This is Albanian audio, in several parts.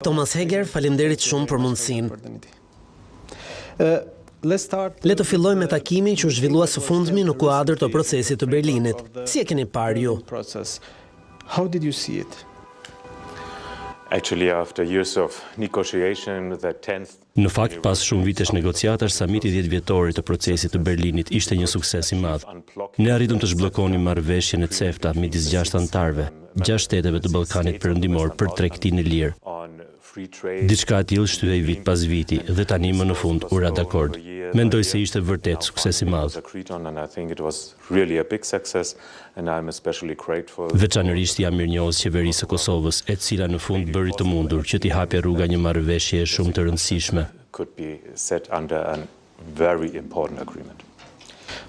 Thomas Heger, faleminderit shumë për mundësinë. Le të fillojmë me takimin që u zhvillua së fundmi në kuadër të procesit të Berlinit. Si e keni parë ju? How did you see it? Actually, after years of negotiation, the 10th Në fakt, pas shumë vitesh negociatash, samiti 10 vjetorit të procesit të Berlinit ishte një sukses i madh. Ne arritëm të zhblokonim marrëveshjen e CEFTA midis 6 anëtarëve, 6 shteteve të Ballkanit Perëndimor për tregtinë e lirë. Diçka e tillë shtyhej vit pas viti dhe tani më në fund u ra dakord. Mendoj se ishte vërtet sukses i madh. Veçanërisht jam mirënjohës qeverisë së Kosovës, e cila në fund bëri të mundur që t'i hapë rruga një marrëveshje shumë të rëndësishme.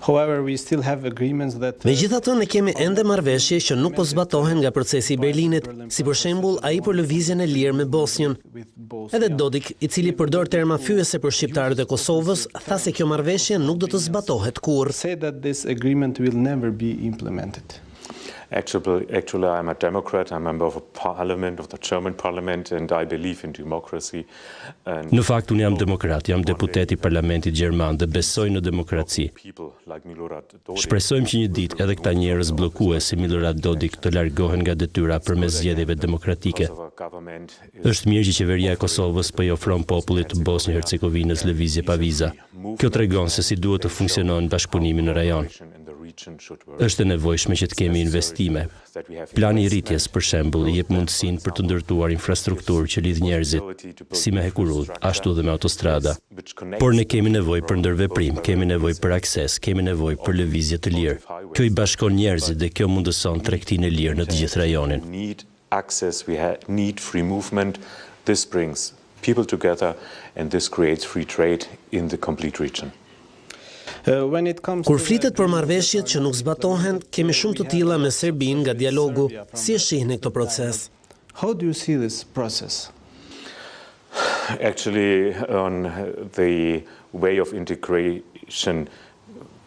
However, we still have agreements that Megjithatë, ne kemi ende marrëveshje që nuk po zbatohen nga procesi i Berlinit, si për shembull ai për lëvizjen e lirë me Bosnjën. Edhe Dodik, i cili përdor terma fyese për shqiptarët e Kosovës, tha se kjo marrëveshje nuk do të zbatohet kurrë. say that this agreement will never be implemented. Actually, I'm a Democrat, I'm a member of a parliament, of the German parliament, and I believe in democracy. Në fakt, unë jam demokrat, jam deputet i parlamentit gjerman dhe besoj në demokraci. Shpresojmë që një ditë edhe këta njerëz bllokues si Milorad Dodik të largohen nga detyra përmes zgjedhjeve demokratike. Është mirë që qeveria e Kosovës po i ofron popullit të Bosnjë-Hercegovinës lëvizje pa viza. Kjo tregon se si duhet të funksionojë bashkëpunimi në rajon. Është e nevojshme që të kemi investime. Plani i rritjes, për shembull, i jep mundësinë për të ndërtuar infrastrukturë që lidh njerëzit, si me hekurull, ashtu dhe me autostrada. Por ne kemi nevojë për ndërveprim, kemi nevojë për akses, kemi nevojë për lëvizje të lirë. Kjo i bashkon njerëzit dhe kjo mundëson tregtinë e lirë në të gjithë rajonin. Access, we need free movement. This brings people together and this creates free trade in the complete region. Kur flitet për marrëveshjet që nuk zbatohen, kemi shumë të tilla me Serbinë nga dialogu. Si e shihni këtë proces? How do you see this process? Actually, on the way of integration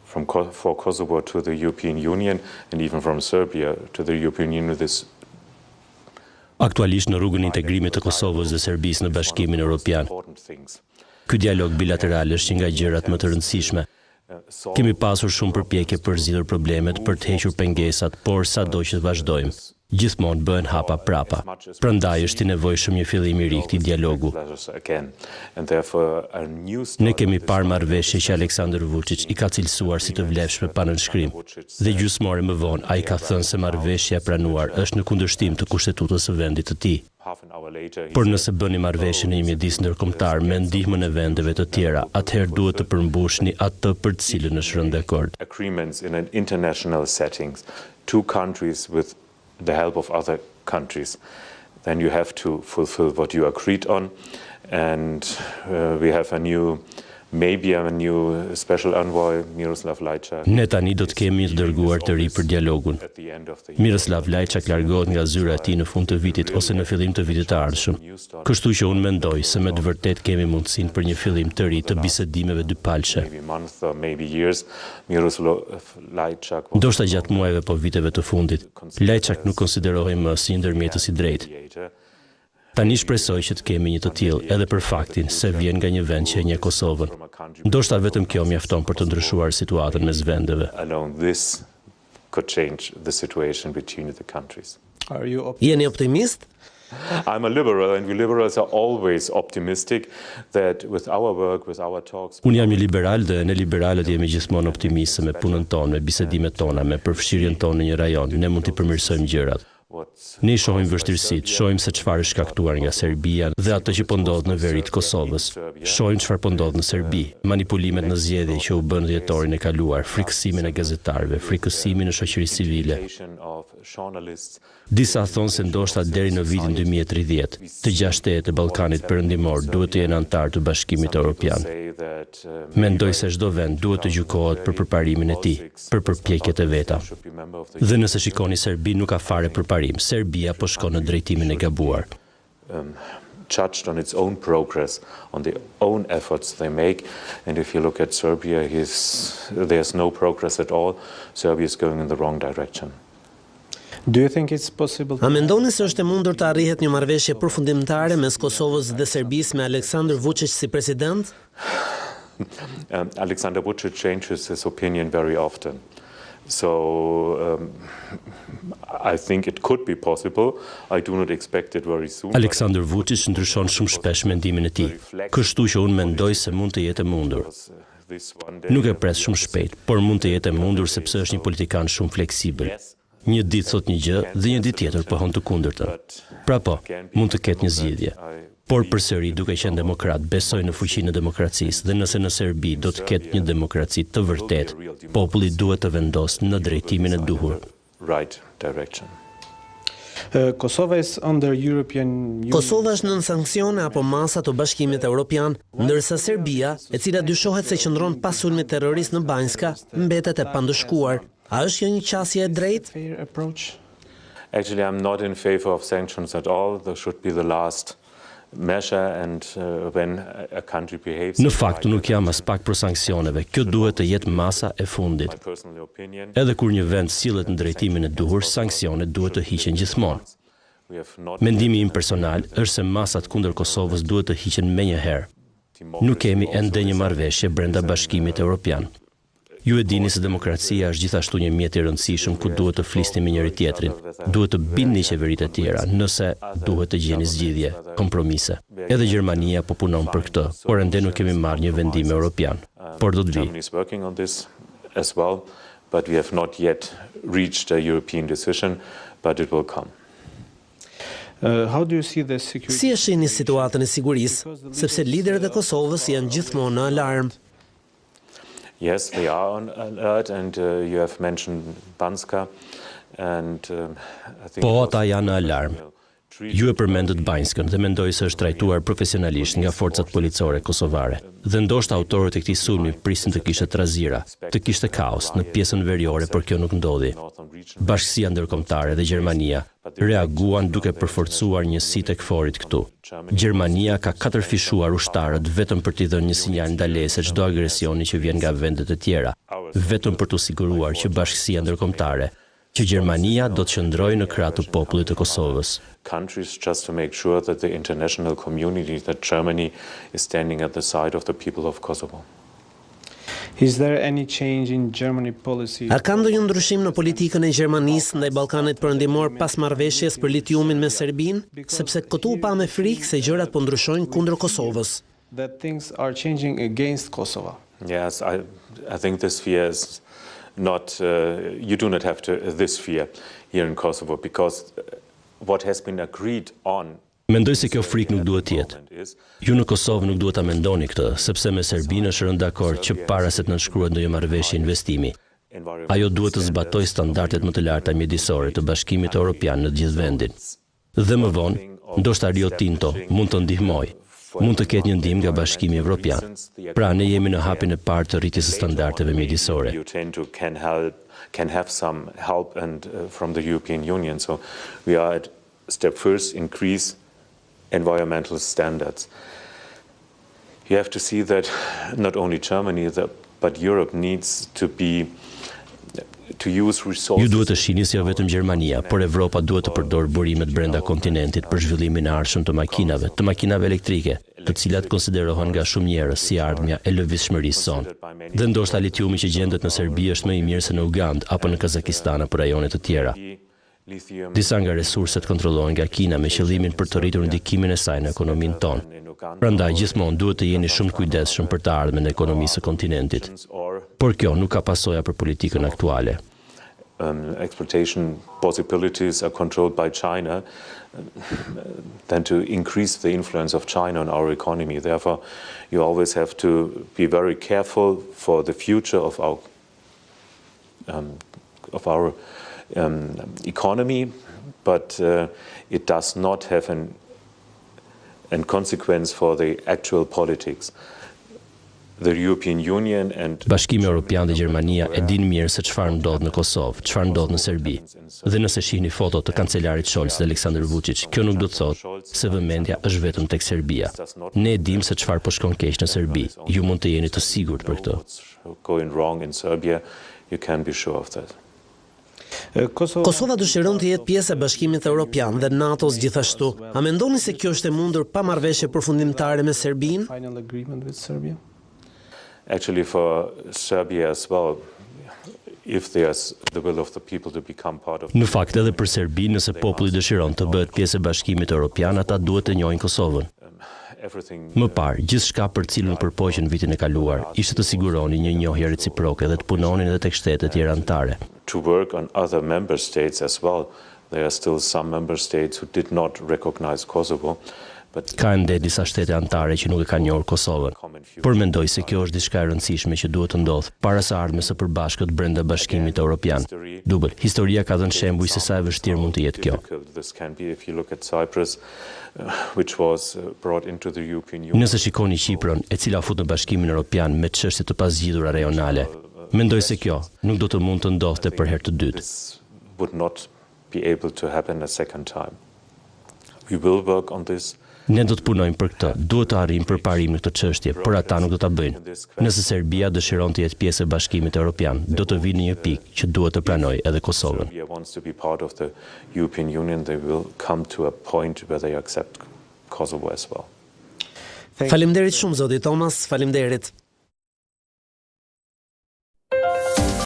for Kosovo to the European Union and even from Serbia to the European Union, this Aktualisht në rrugën e integrimit të Kosovës dhe Serbisë në Bashkimin Evropian. Ky dialog bilateral është një nga gjërat më të rëndësishme. Kemi pasur shumë përpjekje për zgjidhur problemet, për të hequr pengesat, por sado që të vazhdojmë, gjithmonë bëhen hapa prapa. Prandaj është i nevojshëm një fillim i ri këtij dialogu. Ne kemi parë marrëveshje që Aleksandar Vučić i ka cilësuar si të vlefshme pa nënshkrim. Dhe gjysmore më vonë ai ka thënë se marrëveshja e pranuar është në kundërshtim të kushtetutës së vendit të tij. Por nëse bëni marrëveshje në një mjedis ndërkombëtar me ndihmën e vendeve të tjera, atëherë duhet të përmbushni atë për të cilën është rënë dakord. Agreements in an international settings, two countries with the help of other countries, then you have to fulfill what you agreed on, and we have maybe a new special envoy, Miroslav Lajčák. Ne tani do të kemi të dërguar të ri për dialogun. Miroslav Lajčák largohet nga zyra e tij në fund të vitit ose në fillim të vitit të ardhshëm. Kështu që unë mendoj se me të vërtet kemi mundësinë për një fillim të ri të bisedimeve dypalëshe. Ndoshta gjatë muajve po viteve të fundit, Lajčák nuk konsiderohej më si një ndërmjetës i drejtë. Tani shpresoj që të kemi një të tillë edhe për faktin se vjen nga një vend që e njeh Kosovën. Ndoshta vetëm kjo mjafton për të ndryshuar situatën mes vendeve. Jeni optimist? I'm a liberal and we liberals are always optimistic that with our work, with our talks. Unë jam një liberal dhe ne liberalët jemi gjithmonë optimistë me punën tonë, me bisedimet tona, me përfshirjen tonë në një rajon. Ne mund të përmirësojmë gjërat. Ne shohim vështirësitë, shohim se çfarë është shkaktuar nga Serbia dhe ato që po ndodh në veri të Kosovës. Shohim çfarë po ndodh në Serbi, manipulimet në zgjedhje që u bën dhjetorin e kaluar, frikësimin e gazetarëve, frikësimin e shoqërisë civile. Disa thonë se ndoshta deri në vitin 2030, të 6 shtetet e Ballkanit Perëndimor duhet të jenë antar të Bashkimit Evropian. Mendoj se çdo vend duhet të gjykohet për përparimin e tij, për përpjekjet e veta. Dhe nëse shikoni Serbi nuk ka fare përparim, Serbia po shkon në drejtimin e gabuar. Judged on its own progress, on the own efforts they make, and if you look at Serbia, there's no progress at all. Serbia is going in the wrong direction. Do you think it's possible A mendoni se është e mundur të arrihet një marrëveshje përfundimtare mes Kosovës dhe Serbisë me Aleksandar Vučić si president? Aleksandar Vučić changes his opinion very often. So I think it could be possible. I do not expect it very soon. Aleksandar Vučić ndryshon shumë shpesh mendimin e tij. Kështu që unë mendoj se mund të jetë e mundur. Nuk e pres shumë shpejt, por mund të jetë e mundur sepse është një politikan shumë fleksibël. Një ditë thot një gjë dhe një ditë tjetër pohon të kundërtën. Pra po, mund të ketë një zgjidhje. Por përsëri duke qenë demokrat, besoj në fuqinë e demokracisë dhe nëse në Serbi do të ketë një demokraci të vërtetë, populli duhet të vendosë në drejtimin e duhur. Kosova is under European Union. Kosova është nën sanksione apo masa të Bashkimit Evropian, ndërsa Serbia, e cila dyshohet se qëndron pas sulmit terrorist në Banjska, mbetet e pandëshkuar. A është kjo një qasje e drejtë? Fair approach? Actually, I'm not in favor of sanctions at all. There should be the last measure and when a country behaves. Në fakt, nuk jam as pak për sanksioneve. Kjo duhet të jetë masa e fundit. Edhe kur një vend sillet në drejtimin e duhur, sanksionet duhet të hiqen gjithmonë. Mendimi im personal është se masat kundër Kosovës duhet të hiqen menjëherë. Nuk kemi ende një marrëveshje brenda Bashkimit Evropian. Ju e dini se demokracia është gjithashtu një mjet i rëndësishëm ku duhet të flisni me njëri tjetrin, duhet të bindni qeveritë e tjera, nëse duhet të gjeni zgjidhje, kompromise. Edhe Gjermania po punon për këtë, por ende nuk kemi marrë një vendim evropian. Por do të vi. But we have not yet reached a European decision, but it will come. How do you see the security? Si e shihni situatën e sigurisë, sepse liderët e Kosovës janë gjithmonë në alarm? Yes, they are on alert, and you have mentioned Banjska, and I think. Po, ata janë në alarm. Ju e përmendët Banjskën dhe mendoj se është trajtuar profesionalisht nga forcat policore kosovare. Dhe ndoshta autorët e këtij sulmi prisin të kishte trazira, të kishte kaos në pjesën veriore, por kjo nuk ndodhi. Bashkësia ndërkombëtare dhe Gjermania reaguan duke përforcuar njësitë tek forit këtu. Gjermania ka katërfishuar ushtarët vetëm për t'i dhënë një sinjal ndalese çdo agresioni që vjen nga vendet e tjera, vetëm për t'u siguruar që bashkësia ndërkombëtare, që Gjermania do të qëndrojë në krah të popullit të Kosovës. Countries just to make sure that the international community, that Germany is standing at the side of the people of Kosovo. Is there any change in Germany policy? A ka ndonjë ndryshim në politikën e Gjermanisë ndaj Ballkanit Perëndimor pas marrëveshjes për litiumin me Serbinë, sepse këtu u pa me frikë se gjërat po ndryshojnë kundër Kosovës? That things are changing against Kosovo. Yes, I think this fear is not, you do not have this fear here in Kosovo, because what has been agreed on. Mendoj se kjo frikë nuk duhet të jetë. Ju në Kosovë nuk duhet ta mendoni këtë, sepse me Serbinë është rënë dakord që para se të nënshkruhet ndonjë marrëveshje investimi, ajo duhet të zbatojë standardet më të larta mjedisore të Bashkimit Evropian në të gjithë vendin. Dhe më vonë, ndoshta Rio Tinto mund të ndihmojë, mund të ketë një ndihmë nga Bashkimi Evropian. Pra ne jemi në hapin e parë të rritjes së standardeve mjedisore. Can have some help and from the European Union. So we are at step first, increase environmental standards. You have to see that not only Germany, but Europe needs to use resources. Ju duhet të shihni se jo vetëm Gjermania, por Evropa duhet të përdorë burimet brenda kontinentit për zhvillimin e ardhshëm të makinave elektrike, të cilat konsiderohen nga shumë njerëz si ardhmja e lëvizshmërisë sonë. Dhe ndoshta litiumi që gjendet në Serbi është më i mirë se në Ugandë apo në Kazakistan apo rajone të tjera. Disa nga resurset kontrollohen nga Kina me qëllimin për të rritur ndikimin e saj në ekonominë tonë. Prandaj gjithmonë duhet të jeni shumë të kujdesshëm për të ardhmen e ekonomisë së kontinentit. Por kjo nuk ka pasoja për politikën aktuale. Exploitation possibilities are controlled by China, than to increase the influence of China on our economy. Therefore, you always have to be very careful for the future of our economy, but it does not have a consequence for the actual politics. The European Union and Bashkimi Evropian dhe Gjermania e din mirë se çfarë ndodh në Kosovë, çfarë ndodh në Serbi. Dhe nëse shihni foto të kancelarit Scholz dhe Aleksandar Vučić, kjo nuk do të thotë se vëmendja është vetëm tek Serbia. Ne e dim se çfarë po shkon keq në Serbi. Ju mund të jeni të sigurt për këtë. Going wrong in Serbia, you can be sure of that. Kosova dëshiron të jetë pjesë e Bashkimit Evropian dhe NATO-s gjithashtu. A mendoni se kjo është e mundur pa marrëveshje përfundimtare me Serbinë? Final agreement with Serbia? Actually, for Serbia as well, if there's the will of the people to become part of... Në fakt edhe për Serbi, nëse populli dëshiron të bëhet pjesë e Bashkimit Evropian, ata duhet të njohin Kosovën. Më parë, gjithçka për cilën përpoqen vitin e kaluar, ishte të siguroni një njohje reciproke dhe të punonin edhe tek shtetet tjera anëtare. To work on other member states as well. There are still some member states who did not recognize Kosovo. Ka ende disa shtete anëtare që nuk e kanë njohur Kosovën. Por mendoj se kjo është diçka e rëndësishme që duhet të ndodhë para së ardhmes së përbashkët brenda Bashkimit Evropian. Dubël, historia ka dhënë shembuj se sa e vështirë mund të jetë kjo. Nëse shikoni Kiprën, e cila fut në Bashkimin Evropian me çështje të pazgjidhura rajonale, mendoj se kjo nuk do të mund të ndodhte për herë të dytë. We will work on this. Ne do të punojmë për këtë, duhet të arrijmë përparim në këtë çështje, por ata nuk do ta bëjnë. Nëse Serbia dëshiron të jetë pjesë e Bashkimit Evropian, do të vinë në një pikë që duhet të pranojë edhe Kosovën. Serbia wants to be part of the European Union, they will come to a point where they accept Kosovo as well. Faleminderit shumë zoti Thomas, faleminderit.